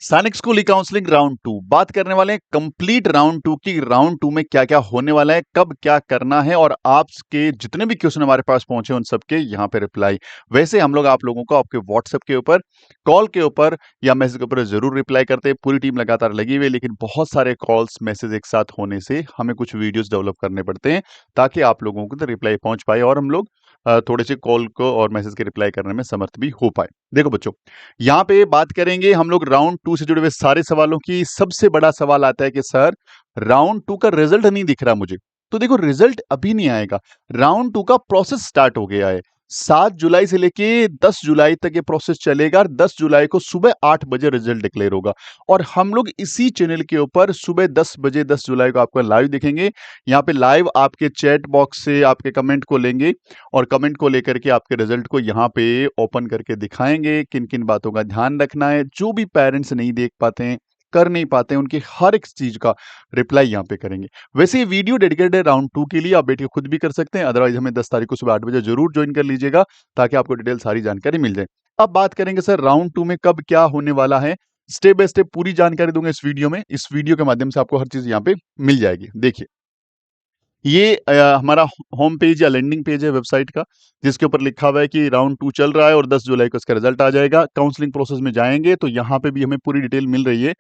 सैनिक स्कूल ई counselling round 2 बात करने वाले हैं कंप्लीट राउंड 2 की। राउंड 2 में क्या क्या होने वाला है, कब क्या करना है और आपके जितने भी क्वेश्चन हमारे पास पहुंचे उन सबके यहाँ पे रिप्लाई। वैसे हम लोग आप लोगों को आपके व्हाट्सएप के ऊपर, कॉल के ऊपर या मैसेज के ऊपर जरूर रिप्लाई करते हैं। पूरी टीम लगातार लगी हुई है, लेकिन बहुत सारे कॉल्स मैसेज एक साथ होने से हमें कुछ वीडियोस डेवलप करने पड़ते हैं ताकि आप लोगों को तो रिप्लाई पहुंच पाए और हम लोग थोड़े से कॉल को और मैसेज के रिप्लाई करने में समर्थ भी हो पाए। देखो बच्चों, यहाँ पे बात करेंगे हम लोग राउंड 2 से जुड़े हुए सारे सवालों की। सबसे बड़ा सवाल आता है कि सर राउंड 2 का रिजल्ट नहीं दिख रहा मुझे। तो देखो, रिजल्ट अभी नहीं आएगा। राउंड 2 का प्रोसेस स्टार्ट हो गया है। 7 जुलाई से लेके 10 जुलाई तक ये प्रोसेस चलेगा और 10 जुलाई को सुबह 8 बजे रिजल्ट डिक्लेयर होगा। और हम लोग इसी चैनल के ऊपर सुबह 10 बजे 10 जुलाई को आपका लाइव दिखेंगे। यहाँ पे लाइव आपके चैट बॉक्स से आपके कमेंट को लेंगे और कमेंट को लेकर के आपके रिजल्ट को यहाँ पे ओपन करके दिखाएंगे। किन किन बातों का ध्यान रखना है, जो भी पेरेंट्स नहीं देख पाते हैं, कर नहीं पाते हैं, उनकी हर एक चीज का रिप्लाई यहाँ पे करेंगे। वैसे ये वीडियो डेडिकेटेड है राउंड 2 के लिए, आप बैठ के खुद भी कर सकते हैं। अदरवाइज हमें 10 तारीख को सुबह 8 बजे जरूर ज्वाइन कर लीजिएगा ताकि आपको डिटेल सारी जानकारी मिल जाए। अब बात करेंगे सर राउंड 2 में कब क्या होने वाला है। स्टेप बाय स्टेप पूरी जानकारी दूंगा इस वीडियो में। इस वीडियो के माध्यम से आपको हर चीज यहाँ पे मिल जाएगी। देखिए, ये हमारा होम पेज या लैंडिंग पेज है वेबसाइट का, जिसके ऊपर लिखा हुआ है कि राउंड 2 चल रहा है और 10 जुलाई को इसका रिजल्ट आ जाएगा। काउंसलिंग प्रोसेस में जाएंगे तो यहाँ पे भी हमें पूरी डिटेल मिल रही है,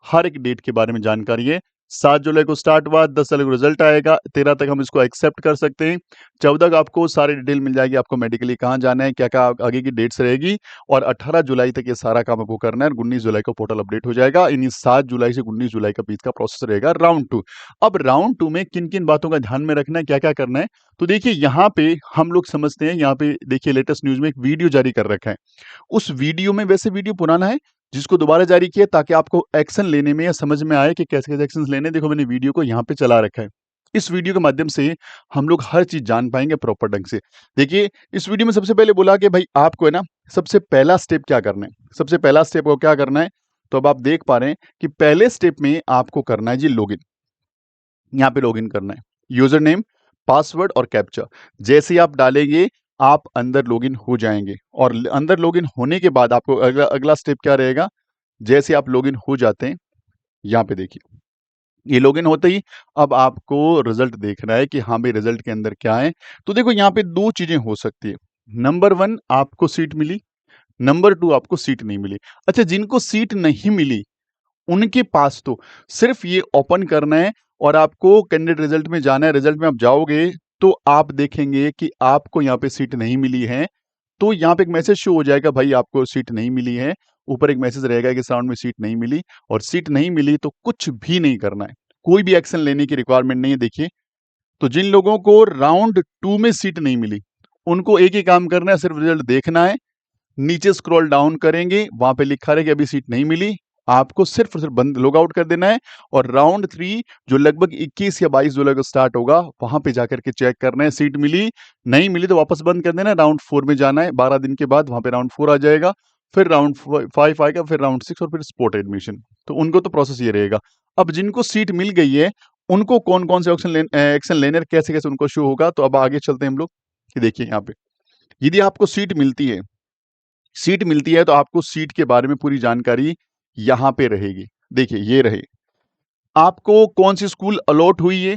हर एक डेट के बारे में जानकारी है। 7 जुलाई को स्टार्ट हुआ, 10 जुलाई को रिजल्ट आएगा, 13 तक हम इसको एक्सेप्ट कर सकते हैं। 14 को आपको सारी डिटेल मिल जाएगी, आपको मेडिकली कहाँ जाना है, क्या क्या आगे की डेट्स रहेगी। और 18 जुलाई तक ये सारा काम आपको करना है और 19 जुलाई को पोर्टल अपडेट हो जाएगा। इन्हीं 7 जुलाई से 19 जुलाई का बीच का प्रोसेस रहेगा राउंड 2। अब राउंड 2 में किन किन बातों का ध्यान में रखना है, क्या क्या करना है, तो देखिए यहाँ पे हम लोग समझते हैं। यहाँ पे देखिए लेटेस्ट न्यूज में एक वीडियो जारी कर रखा है। उस वीडियो में, वैसे वीडियो पुराना है, जिसको दोबारा जारी किया ताकि आपको एक्शन लेने में या समझ में आए कि कैसे कैसे एक्शन लेने। देखो, मैंने वीडियो को यहाँ पे चला रखा है। इस वीडियो के माध्यम से हम लोग हर चीज जान पाएंगे प्रॉपर ढंग से। देखिए, इस वीडियो में सबसे पहले बोला कि भाई आपको है ना, सबसे पहला स्टेप क्या करना है। सबसे पहला स्टेप को क्या करना है, तो अब आप देख पा रहे हैं कि पहले स्टेप में आपको करना है जी लॉगिन। यहाँ पे लॉगिन करना है, यूजर नेम, पासवर्ड और कैप्चा जैसे ही आप डालेंगे आप अंदर लॉगिन हो जाएंगे। और अंदर लॉगिन होने के बाद आपको अगला अगला स्टेप क्या रहेगा। जैसे आप लॉगिन हो जाते हैं, यहाँ पे देखिए, ये लॉगिन होते ही अब आपको रिजल्ट देखना है कि हाँ भाई रिजल्ट के अंदर क्या है। तो देखो, यहाँ पे दो चीजें हो सकती है। नंबर 1, आपको सीट मिली। नंबर 2, आपको सीट नहीं मिली। अच्छा, जिनको सीट नहीं मिली उनके पास तो सिर्फ ये ओपन करना है और आपको कैंडिडेट रिजल्ट में जाना है। रिजल्ट में आप जाओगे तो आप देखेंगे कि आपको यहाँ पे सीट नहीं मिली है। तो यहाँ पे एक मैसेज शो हो जाएगा, भाई आपको सीट नहीं मिली है। ऊपर एक मैसेज रहेगा कि साउंड में सीट नहीं मिली। और सीट नहीं मिली तो कुछ भी नहीं करना है, कोई भी एक्शन लेने की रिक्वायरमेंट नहीं है। देखिए, तो जिन लोगों को राउंड 2 में सीट नहीं मिली उनको एक ही काम करना है, सिर्फ रिजल्ट देखना है। नीचे स्क्रॉल डाउन करेंगे, वहां पे लिखा रहेगा अभी सीट नहीं मिली, आपको सिर्फ और सिर्फ बंद लॉग आउट कर देना है। और राउंड 3 जो लगभग 21 या 22 जुलाई को स्टार्ट होगा, वहां पे जाकर के चेक करना है। सीट मिली, नहीं मिली तो वापस बंद कर देना है। राउंड 4 में जाना है, 12 दिन के बाद वहां पे राउंड 4 आ जाएगा। फिर राउंड 5 आएगा, फिर राउंड 6 और फिर स्पॉट एडमिशन। तो उनको तो प्रोसेस ये रहेगा। अब जिनको सीट मिल गई है उनको कौन कौन से एक्शन लेने और कैसे कैसे उनको शो होगा। तो अब आगे चलते हैं हम लोग। कि देखिए, यहाँ पे यदि आपको सीट मिलती है तो आपको सीट के बारे में पूरी जानकारी यहां पे रहेगी। देखिए, ये रहे, आपको कौन सी स्कूल अलॉट हुई है,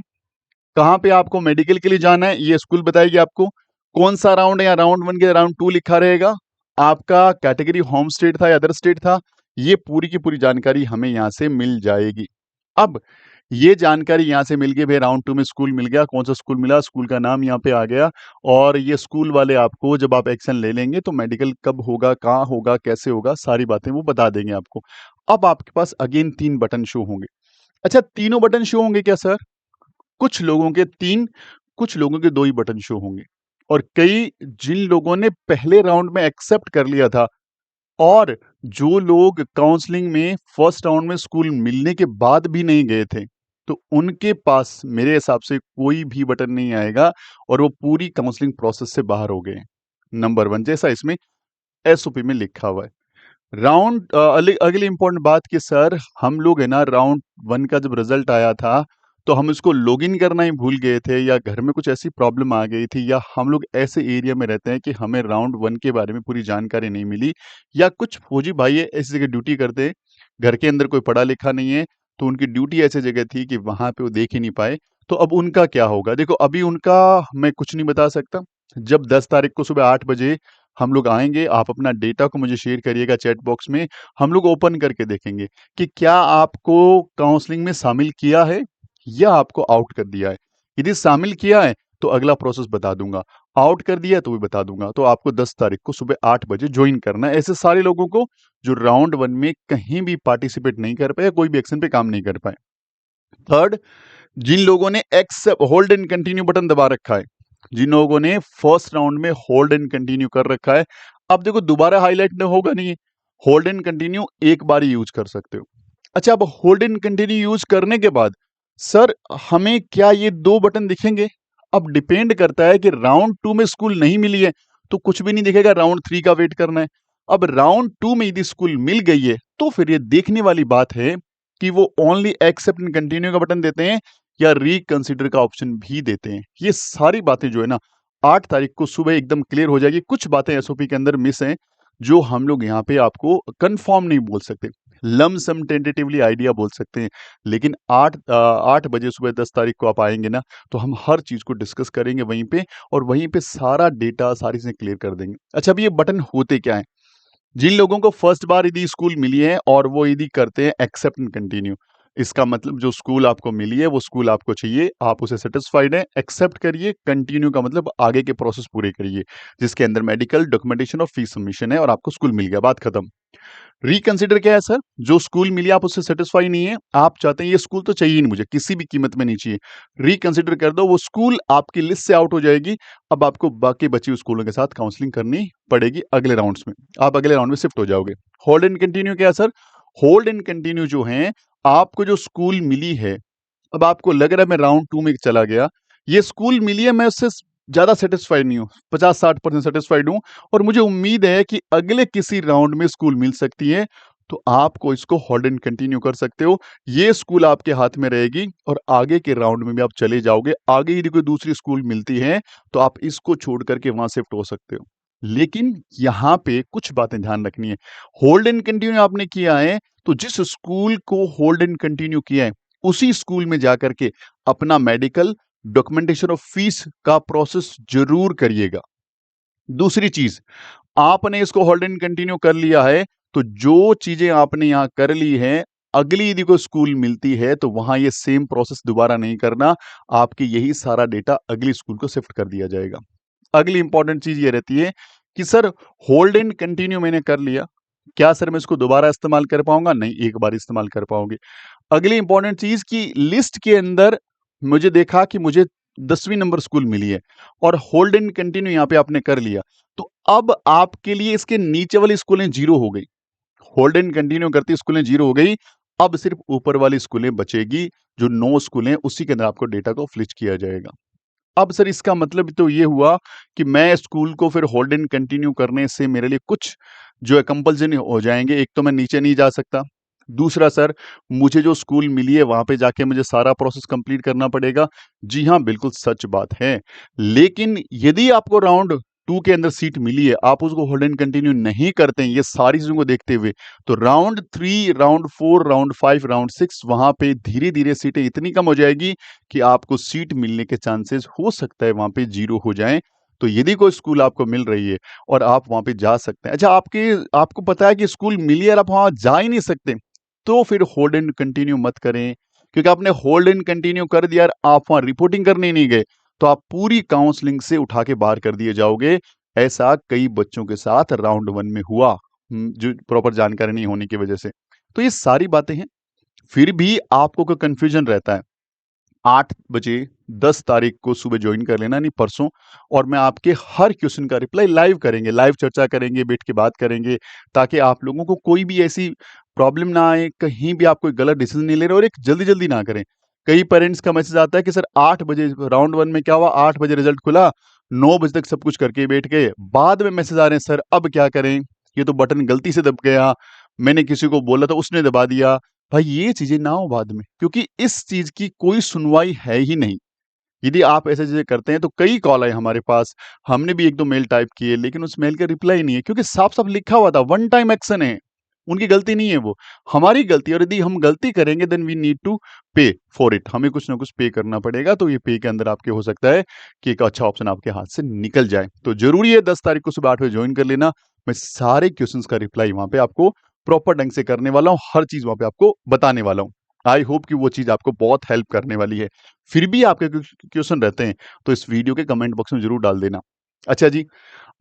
कहां पे आपको मेडिकल के लिए जाना है, ये स्कूल बताएगी आपको। कौन सा राउंड है, या राउंड 1 के राउंड 2 लिखा रहेगा। आपका कैटेगरी होम स्टेट था या अदर स्टेट था, ये पूरी की पूरी जानकारी हमें यहां से मिल जाएगी। अब ये जानकारी यहाँ से मिल गई, भाई राउंड 2 में स्कूल मिल गया, कौन सा स्कूल मिला, स्कूल का नाम यहाँ पे आ गया। और ये स्कूल वाले आपको जब आप एक्शन ले लेंगे तो मेडिकल कब होगा, कहाँ होगा, कैसे होगा, सारी बातें वो बता देंगे आपको। अब आपके पास अगेन 3 बटन शो होंगे। अच्छा, तीनों बटन शो होंगे क्या सर? कुछ लोगों के 3, कुछ लोगों के 2 ही बटन शो होंगे। और कई जिन लोगों ने पहले राउंड में एक्सेप्ट कर लिया था और जो लोग काउंसलिंग में फर्स्ट राउंड में स्कूल मिलने के बाद भी नहीं गए थे, तो उनके पास मेरे हिसाब से कोई भी बटन नहीं आएगा और वो पूरी काउंसलिंग प्रोसेस से बाहर हो गए। नंबर 1, जैसा इसमें एसओपी में लिखा हुआ है। राउंड अगली इंपॉर्टेंट बात कि सर हम लोग है ना, राउंड 1 का जब रिजल्ट आया था तो हम इसको लॉगिन करना ही भूल गए थे, या घर में कुछ ऐसी प्रॉब्लम आ गई थी, या हम लोग ऐसे एरिया में रहते हैं कि हमें राउंड 1 के बारे में पूरी जानकारी नहीं मिली, या कुछ फौजी भाई है ऐसी जगह ड्यूटी करते हैं घर के अंदर कोई पढ़ा लिखा नहीं है, तो उनकी ड्यूटी ऐसी जगह थी कि वहाँ पे वो देख ही नहीं पाए। तो अब उनका क्या होगा? देखो अभी उनका मैं कुछ नहीं बता सकता। जब 10 तारीख को सुबह 8 बजे हम लोग आएँगे, आप अपना डेटा को मुझे शेयर करिएगा चैट बॉक्स में, हम लोग ओपन करके देखेंगे कि क्या आपको काउंसलिंग में शामिल किया है या आपको आउट कर दिया है। यदि शामिल किया है, तो अगला प्रोसेस बता दूँगा, आउट कर दिया है तो भी बता दूँगा। तो आपको 10 तारीख को सुबह 8 बजे जॉइन करना है। ऐसे सारे लोगों को जो राउंड 1 में कहीं भी पार्टिसिपेट नहीं कर पाए या कोई भी एक्शन पे काम नहीं कर पाए। थर्ड, जिन लोगों ने accept hold and continue button दबा रखा है, जिन लोगों ने फर्स्ट राउंड में होल्ड एंड कंटिन्यू कर रखा है, अब देखो दोबारा हाईलाइट होगा नहीं है। होल्ड एंड कंटिन्यू एक बार ही यूज कर सकते हो। अच्छा, अब होल्ड एंड कंटिन्यू यूज करने के बाद सर हमें क्या ये 2 बटन दिखेंगे? अब डिपेंड करता है कि राउंड 2 में स्कूल नहीं मिली है, तो कुछ भी नहीं दिखेगा, राउंड 3 का वेट करना है। अब राउंड 2 में यदि स्कूल मिल गई है, तो फिर ये देखने वाली बात है कि वो ओनली एक्सेप्ट एंड कंटिन्यू का बटन देते हैं या रिकंसिडर का ऑप्शन भी देते हैं। ये सारी बातें जो है ना 8 तारीख को सुबह एकदम क्लियर हो जाएगी। कुछ बातें एसओपी के अंदर मिस हैं, जो हम लोग यहाँ पे आपको कंफर्म नहीं बोल सकते। लमसम टेंटेटिवली आइडिया बोल सकते हैं, लेकिन 8 बजे सुबह 10 तारीख को आप आएँगे ना, तो हम हर चीज़ को डिस्कस करेंगे वहीं पे और वहीं पे सारा डेटा, सारी चीज़ें क्लियर कर देंगे। अच्छा, अब ये बटन होते क्या हैं? जिन लोगों को फर्स्ट बार यदि स्कूल मिली है और वो यदि करते हैं एक्सेप्ट एंड कंटिन्यू, इसका मतलब जो स्कूल आपको मिली है वो स्कूल आपको चाहिए, आप उसे सेटिस्फाइड हैं, एक्सेप्ट करिए, कंटिन्यू का मतलब आगे के प्रोसेस पूरे करिए, जिसके अंदर मेडिकल, डॉक्यूमेंटेशन और फीस सबमिशन है और आपको स्कूल मिल गया, बात खत्म। रिकंसिडर क्या है सर? जो स्कूल मिली आप उससे सेटिस्फाई नहीं है, आप चाहते हैं ये स्कूल तो चाहिए ही नहीं मुझे, किसी भी कीमत में नहीं चाहिए। रिकंसिडर कर दो, वो स्कूल आपकी लिस्ट से आउट हो जाएगी। अब आपको बाकी बची हुई स्कूलों के साथ काउंसलिंग करनी पड़ेगी अगले राउंड्स में। आप अगले राउंड में शिफ्ट हो जाओगे। होल्ड एंड कंटिन्यू क्या है सर? होल्ड एंड कंटिन्यू जो है, आपको जो स्कूल मिली है, अब आपको लग रहा है मैं राउंड 2 में चला गया, ये स्कूल मिली है, मैं उससे ज़्यादा सैटिस्फाइड नहीं हूँ, 50-60% सैटिस्फाइड हूँ और मुझे उम्मीद है कि अगले किसी राउंड में स्कूल मिल सकती है, तो आपको इसको होल्ड एंड कंटिन्यू कर सकते हो। ये स्कूल आपके हाथ में रहेगी और आगे के राउंड में भी आप चले जाओगे। आगे यदि कोई दूसरी स्कूल मिलती है, तो आप इसको छोड़ कर के वहाँ शिफ्ट हो सकते हो। लेकिन यहाँ पे कुछ बातें ध्यान रखनी है। होल्ड एंड कंटिन्यू आपने किया है, तो जिस स्कूल को होल्ड एंड कंटिन्यू किया है, उसी स्कूल में जाकर के अपना मेडिकल, डॉक्यूमेंटेशन और फीस का प्रोसेस जरूर करिएगा। दूसरी चीज, आपने इसको होल्ड एंड कंटिन्यू कर लिया है, तो जो चीजें आपने यहां कर ली हैं, अगली यदि कोई स्कूल मिलती है तो वहां ये सेम प्रोसेस दोबारा नहीं करना, आपकी यही सारा डेटा अगली स्कूल को शिफ्ट कर दिया जाएगा। अगली इंपॉर्टेंट चीज ये रहती है कि सर होल्ड एंड कंटिन्यू मैंने कर लिया, क्या सर मैं इसको दोबारा इस्तेमाल कर पाऊंगा? नहीं, एक बार इस्तेमाल कर पाओगे। अगली इंपॉर्टेंट चीज की लिस्ट के अंदर मुझे देखा कि मुझे 10वीं नंबर स्कूल मिली है और होल्ड एंड कंटिन्यू यहाँ पे आपने कर लिया, तो अब आपके लिए इसके नीचे वाली स्कूलें जीरो हो गई। होल्ड एंड कंटिन्यू करती स्कूलें जीरो हो गई, अब सिर्फ ऊपर वाली स्कूलें बचेगी, जो 9 स्कूलें, उसी के अंदर आपको डेटा को फ्लिच किया जाएगा। अब सर इसका मतलब तो ये हुआ कि मैं स्कूल को फिर होल्ड एंड कंटिन्यू करने से मेरे लिए कुछ जो है कंपल्सन हो जाएंगे। एक तो मैं नीचे नहीं जा सकता, दूसरा सर मुझे जो स्कूल मिली है वहां पे जाके मुझे सारा प्रोसेस कंप्लीट करना पड़ेगा। जी हाँ, बिल्कुल सच बात है। लेकिन यदि आपको राउंड 2 के अंदर सीट मिली है, आप उसको होल्ड एंड कंटिन्यू नहीं करते हैं ये सारी चीजों को देखते हुए, तो राउंड 3, राउंड 4, राउंड 5, राउंड 6 वहां पे धीरे धीरे सीटें इतनी कम हो जाएगी कि आपको सीट मिलने के चांसेस हो सकता है वहां पे जीरो हो जाएं। तो यदि कोई स्कूल आपको मिल रही है और आप वहां पे जा सकते हैं, अच्छा आपको पता है कि स्कूल मिली है और आप वहां जा ही नहीं सकते, तो फिर होल्ड एंड कंटिन्यू मत करें, क्योंकि आपने होल्ड एंड कंटिन्यू कर दिया और आप वहां रिपोर्टिंग करने नहीं गए, तो आप पूरी काउंसलिंग से उठा के बाहर कर दिए जाओगे। ऐसा कई बच्चों के साथ राउंड 1 में हुआ, जो प्रॉपर जानकारी नहीं होने की वजह से। तो ये सारी बातें हैं, फिर भी आपको कोई कंफ्यूजन रहता है, 8 बजे 10 तारीख को सुबह ज्वाइन कर लेना, नहीं परसों, और मैं आपके हर क्वेश्चन का रिप्लाई लाइव करेंगे, लाइव चर्चा करेंगे, बैठ के बात करेंगे, ताकि आप लोगों को कोई भी ऐसी प्रॉब्लम ना आए, कहीं भी आप कोई गलत डिसीजन नहीं ले रहे और एक जल्दी-जल्दी ना करें। कई पेरेंट्स का मैसेज आता है कि सर 8 बजे राउंड 1 में क्या हुआ, 8 बजे रिजल्ट खुला, 9 बजे तक सब कुछ करके बैठ गए, बाद में मैसेज आ रहे हैं सर अब क्या करें? ये तो बटन गलती से दब गया, मैंने किसी को बोला था उसने दबा दिया। भाई ये चीजें ना हो बाद में, क्योंकि इस चीज की कोई सुनवाई है ही नहीं। यदि आप ऐसे चीजें करते हैं तो कई कॉल आए हमारे पास, हमने भी 1-2 मेल टाइप किए, लेकिन उस मेल का रिप्लाई नहीं है, क्योंकि साफ साफ लिखा हुआ था वन टाइम एक्शन है। उनकी गलती नहीं है वो, हमारी गलती है और यदि हम गलती करेंगे देन वी नीड टू पे फॉर इट, हमें कुछ ना कुछ पे करना पड़ेगा। तो ये पे के अंदर आपके हो सकता है कि एक अच्छा ऑप्शन आपके हाथ से निकल जाए। तो ज़रूरी है 10 तारीख को सुबह 8 बजे जॉइन कर लेना। मैं सारे क्वेश्चंस का रिप्लाई वहाँ पे आपको प्रॉपर ढंग से करने वाला हूँ, हर चीज़ वहाँ पे आपको बताने वाला हूँ। आई होप कि वो चीज़ आपको बहुत हेल्प करने वाली है। फिर भी आपके क्वेश्चन रहते हैं तो इस वीडियो के कमेंट बॉक्स में ज़रूर डाल देना। अच्छा जी,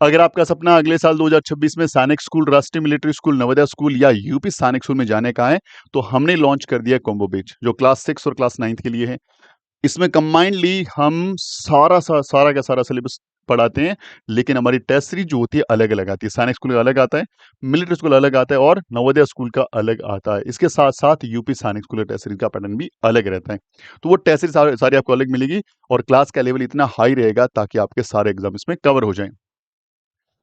अगर आपका सपना अगले साल 2026 में सैनिक स्कूल, राष्ट्रीय मिलिट्री स्कूल, नवोदय स्कूल या यूपी सैनिक स्कूल में जाने का है, तो हमने लॉन्च कर दिया कॉम्बो बैच जो क्लास 6 और क्लास 9 के लिए है। इसमें कंबाइंडली हम सारा का सारा सिलेबस पढ़ाते हैं, लेकिन हमारी टेस्ट सीरीज जो होती है अलग-अलग आती है। सैनिक स्कूल का अलग आता है, मिलिट्री स्कूल अलग आता है और नवोदय स्कूल का अलग आता है। इसके साथ-साथ यूपी सैनिक स्कूल का टेस्ट सीरीज का पैटर्न भी अलग रहता है। तो वो टेस्ट सीरीज सारी आपको अलग मिलेगी और क्लास का लेवल इतना हाई रहेगा ताकि आपके सारे एग्जाम इसमें कवर हो जाएँ।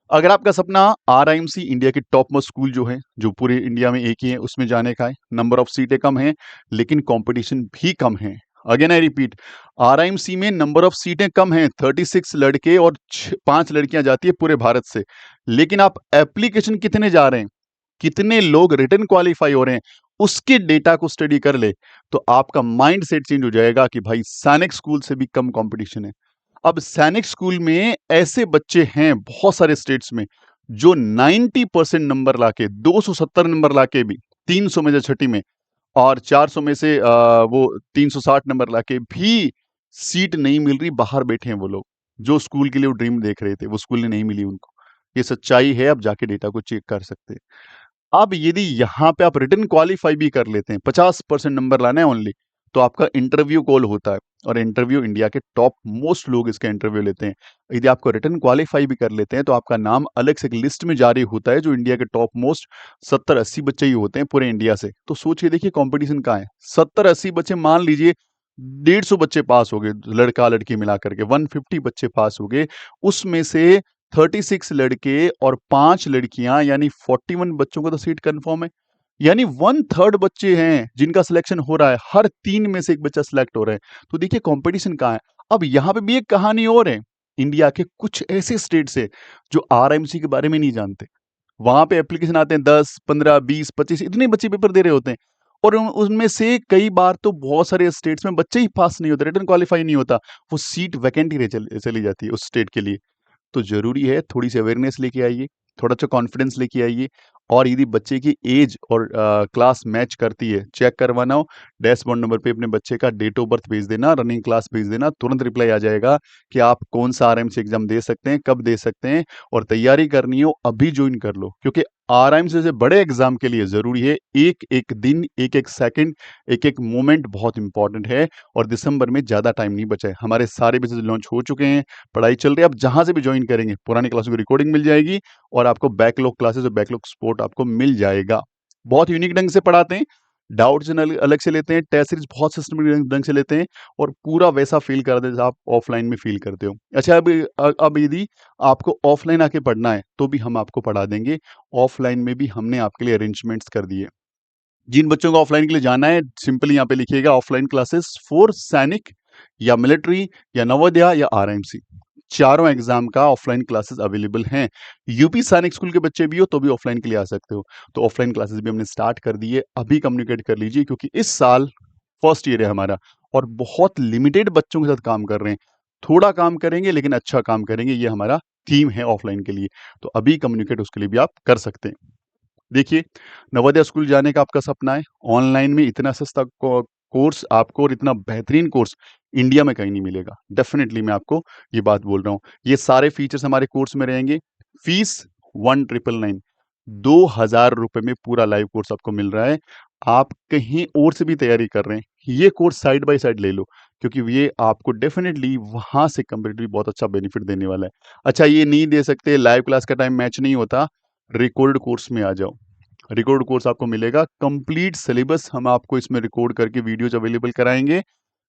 अगर आपका सपना आरआईएमसी इंडिया की टॉप मोस्ट स्कूल जो है, जो पूरे इंडिया में एक ही है, उसमें जाने का है, नंबर ऑफ सीटें कम हैं, लेकिन कंपटीशन भी कम है। अगेन आई रिपीट, आरआईएमसी में नंबर ऑफ सीटें कम हैं, 36 लड़के और 5 लड़कियां जाती है पूरे भारत से, लेकिन आप एप्लीकेशन कितने जा रहे हैं, कितने लोग रिटर्न क्वालिफाई हो रहे हैं, उसके डेटा को स्टडी कर ले, तो आपका माइंड सेट चेंज हो जाएगा कि भाई सैनिक स्कूल से भी कम कंपटीशन है। अब सैनिक स्कूल में ऐसे बच्चे हैं बहुत सारे स्टेट्स में जो 90% नंबर लाके 270 नंबर लाके भी 300 में से छठी में और 400 में से वो 360 नंबर लाके भी सीट नहीं मिल रही, बाहर बैठे हैं वो लोग जो स्कूल के लिए वो ड्रीम देख रहे थे, वो स्कूल ने नहीं मिली उनको। ये सच्चाई है, आप जाके डेटा को चेक कर सकते हैं। अब यदि यहाँ पे आप रिटन क्वालीफाई भी कर लेते हैं, 50% नंबर लाना है ओनली, तो आपका इंटरव्यू कॉल होता है और इंटरव्यू इंडिया के टॉप मोस्ट लोग इसका इंटरव्यू लेते हैं। यदि आपको रिटन क्वालीफाई भी कर लेते हैं तो आपका नाम अलग से एक लिस्ट में जारी होता है जो इंडिया के टॉप मोस्ट 70-80 बच्चे ही होते हैं पूरे इंडिया से। तो सोचिए देखिए कंपटीशन कहाँ है, 70-80 बच्चे, मान लीजिए 150 बच्चे पास हो गए, लड़का लड़की मिला करके 150 बच्चे पास हो गए, उसमें से 36 लड़के और 5 लड़कियां यानी 41 बच्चों को तो सीट कंफर्म है। यानी 1/3 बच्चे हैं जिनका सिलेक्शन हो रहा है, हर 3 में से एक बच्चा सिलेक्ट हो रहा है। तो देखिए कंपटीशन कहाँ है। अब यहाँ पे भी एक कहानी और है, इंडिया के कुछ ऐसे स्टेट्स है जो आरएमसी के बारे में नहीं जानते। वहां पे एप्लीकेशन आते हैं 10, 15, 20, 25, इतने बच्चे पेपर दे रहे होते हैं और उनमें से कई बार तो बहुत सारे स्टेट्स में बच्चे ही पास नहीं होते, रिटर्न क्वालिफाई नहीं होता, वो सीट वैकेंट ही चली जाती है उस स्टेट के लिए। तो ज़रूरी है थोड़ी सी अवेयरनेस लेके आइए, थोड़ा-सा कॉन्फिडेंस लेके आइए और यदि बच्चे की एज और क्लास मैच करती है, चेक करवाना हो, डैशबोर्ड नंबर पे अपने बच्चे का डेट ऑफ बर्थ भेज देना, रनिंग क्लास भेज देना, तुरंत रिप्लाई आ जाएगा कि आप कौन-सा आरएमसी एग्ज़ाम दे सकते हैं, कब दे सकते हैं और तैयारी करनी हो अभी जॉइन कर लो। क्योंकि आरएमसी से बड़े एग्ज़ाम के लिए ज़रूरी है एक-एक दिन, एक-एक सेकंड, एक-एक मोमेंट बहुत इंपॉर्टेंट है और दिसंबर में ज़्यादा टाइम नहीं बचा है। हमारे सारे बैचेज़ लॉन्च हो चुके हैं, पढ़ाई चल रही है, आप जहाँ से भी जॉइन करेंगे, पुरानी क्लासों की रिकॉर्डिंग मिल जाएगी और आपको बैकलॉग क्लासेस और बैकलॉग सपोर्ट आपको मिल जाएगा। बहुत यूनिक ढंग से पढ़ाते हैं, डाउट्स अलग से लेते हैं, टेस्ट सीरीज बहुत सिस्टमेटिक ढंग से लेते हैं और पूरा वैसा फ़ील कराते हैं जैसा आप ऑफलाइन में फ़ील करते हो। अच्छा, अब यदि आपको ऑफलाइन आके पढ़ना है, तो भी हम आपको पढ़ा देंगे। ऑफलाइन में भी हमने आपके लिए अरेंजमेंट्स कर दिए। जिन बच्चों को ऑफलाइन के लिए जाना है, सिंपली यहाँ पे लिखिएगा ऑफलाइन क्लासेस फॉर सैनिक या मिलिट्री या नवोदया या आरएमसी। चारों एग्जाम का ऑफलाइन क्लासेस अवेलेबल हैं। यूपी सैनिक स्कूल के बच्चे भी हो तो भी ऑफलाइन के लिए आ सकते हो। तो ऑफलाइन क्लासेस भी हमने स्टार्ट कर दी है, अभी कम्युनिकेट कर लीजिए क्योंकि इस साल फर्स्ट ईयर है हमारा और बहुत लिमिटेड बच्चों के साथ काम कर रहे हैं। थोड़ा काम करेंगे लेकिन अच्छा काम करेंगे, ये हमारा थीम है ऑफलाइन के लिए। तो अभी कम्युनिकेट उसके लिए भी आप कर सकते हैं। देखिए, नवोदय स्कूल जाने का आपका सपना है, ऑनलाइन में इतना सस्ता कोर्स आपको और इतना बेहतरीन कोर्स इंडिया में कहीं नहीं मिलेगा। डेफ़िनेटली मैं आपको ये बात बोल रहा हूँ। ये सारे फीचर्स हमारे कोर्स में रहेंगे। फीस 1999, ₹2000 में पूरा लाइव कोर्स आपको मिल रहा है। आप कहीं और से भी तैयारी कर रहे हैं, ये कोर्स साइड बाय साइड ले लो क्योंकि ये आपको डेफ़िनेटली वहाँ से कंपैरेटिवली बहुत अच्छा बेनिफिट देने वाला है। अच्छा, ये नहीं दे सकते, लाइव क्लास का टाइम मैच नहीं होता, रिकॉर्ड कोर्स में आ जाओ। रिकॉर्ड कोर्स आपको मिलेगा, कंप्लीट सिलेबस हम आपको इसमें रिकॉर्ड करके वीडियोज अवेलेबल कराएंगे।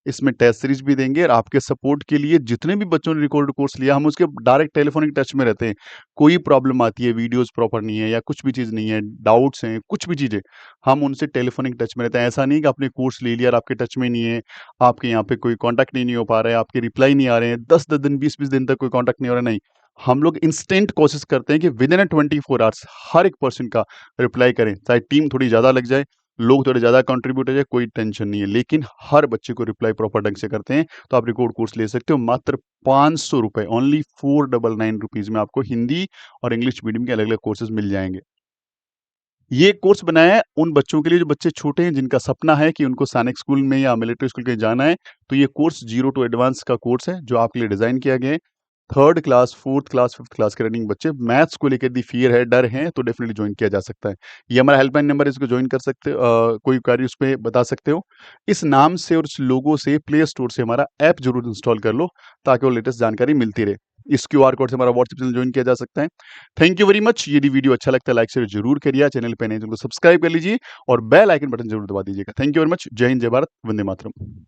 इसमें टेस्ट सीरीज भी देंगे और आपके सपोर्ट के लिए जितने भी बच्चों ने रिकॉर्ड कोर्स लिया, हम उसके डायरेक्ट टेलीफोनिक टच में रहते हैं। कोई प्रॉब्लम आती है, वीडियोज प्रॉपर नहीं है या कुछ भी चीज़ नहीं है, डाउट्स हैं, कुछ भी चीज़ें, हम उनसे टेलीफोनिक टच में रहते हैं। ऐसा नहीं कि आपने कोर्स ले लिया और आपके टच में नहीं है, आपके यहाँ पे कोई कॉन्टैक्ट नहीं हो पा रहा है, आपके रिप्लाई नहीं आ रहे हैं, 10-10 दिन, 20-20 दिन तक कोई कॉन्टैक्ट नहीं हो रहा है, नहीं। हम लोग इंस्टेंट कोशिश करते हैं कि विदिन 24 आवर्स हर एक पर्सन का रिप्लाई करें, चाहे टीम थोड़ी ज़्यादा लग जाए, लोग थोड़े ज़्यादा कंट्रीब्यूट हो जाए, कोई टेंशन नहीं है, लेकिन हर बच्चे को रिप्लाई प्रॉपर ढंग से करते हैं। तो आप रिकॉर्ड कोर्स ले सकते हो मात्र ₹500, ओनली 499 रुपीज़ में आपको हिंदी और इंग्लिश मीडियम के अलग-अलग कोर्सेज़ मिल जाएँगे। ये कोर्स बनाया है उन बच्चों के लिए जो बच्चे छोटे हैं, जिनका सपना है कि उनको सैनिक स्कूल में या मिलिट्री स्कूल कहीं जाना है। तो ये कोर्स 0 टू एडवांस का कोर्स है, जो आपके लिए डिज़ाइन किया गया है। 3rd class, 4th class, 5th class के रनिंग बच्चे मैथ्स को लेकर यदि फ़ियर है, डर है, तो डेफ़िनिटली जॉइन किया जा सकता है। ये हमारा हेल्पलाइन नंबर है, इसको जॉइन कर सकते हो, कोई क्वेरी उस पे बता सकते हो। इस नाम से और इस लोगो से प्ले स्टोर से हमारा ऐप ज़रूर इंस्टॉल कर लो, ताकि वो लेटेस्ट जानकारी मिलती रहे। इस क्यूआर कोड से हमारा व्हाट्सएप चैनल जॉइन किया जा सकता है। Thank you very much. यदि वीडियो अच्छा लगता है, लाइक शेयर ज़रूर करिए। चैनल पे नए हैं तो सब्सक्राइब कर लीजिए और बेल आइकन बटन ज़रूर दबा दीजिएगा। Thank you very much. जय हिंद, जय भारत, वंदे मातरम।